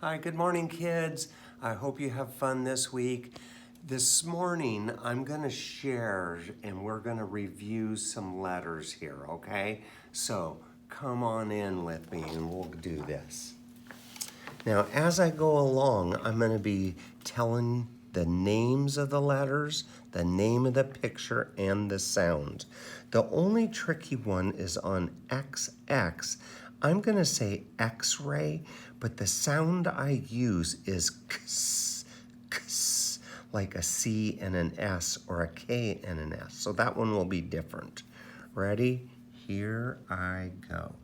Hi, good morning, kids. I hope you have fun this week. This morning, I'm gonna share and we're gonna review some letters here, okay? So come on in with me and we'll do this. Now, as I go along, I'm gonna be telling the names of the letters, the name of the picture, and the sound. The only tricky one is on XX. I'm gonna say X-ray, but the sound I use is ks, ks, like a C and an S or a K and an S. So that one will be different. Ready? Here I go.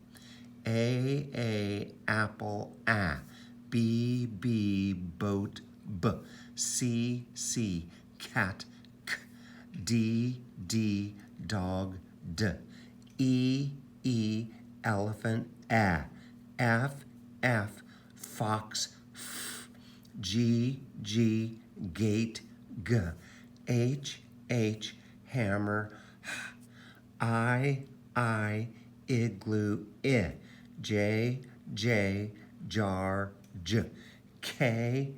A, apple, a. B, boat, b. C, cat, k. D, dog, d. E, elephant, a. F, fox, f. G, gate, g. H, hammer, h. I, igloo, I. J, jar, j. K,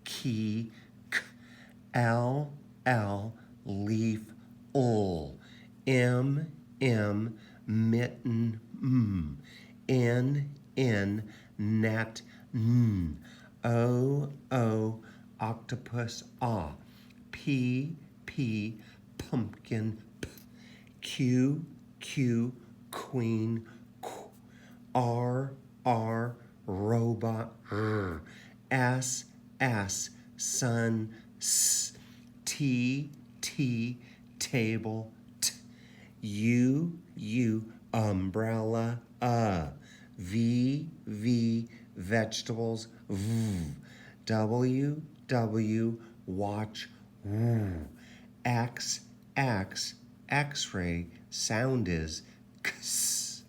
key, k. L, leaf, l. M, mitten, m. N, net, n. O, octopus, ah. P, pumpkin, p. Q, queen, qu. R, robot, r. S, sun, s. T, table, t. U, umbrella, V, vegetables, v. W, watch, w. X, X-ray, sound is ks.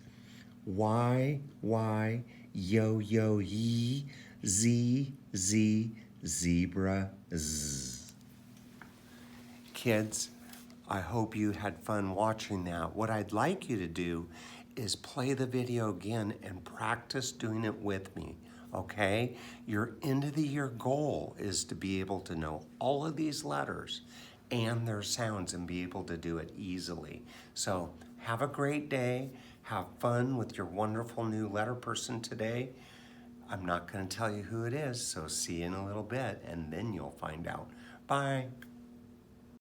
Y, yo, ye. Z, zebra, z. Kids, I hope you had fun watching that. What I'd like you to do is play the video again and practice doing it with me, okay? Your end of the year goal is to be able to know all of these letters and their sounds and be able to do it easily. So have a great day. Have fun with your wonderful new letter person today. I'm not going to tell you who it is, so see you in a little bit and then you'll find out. Bye.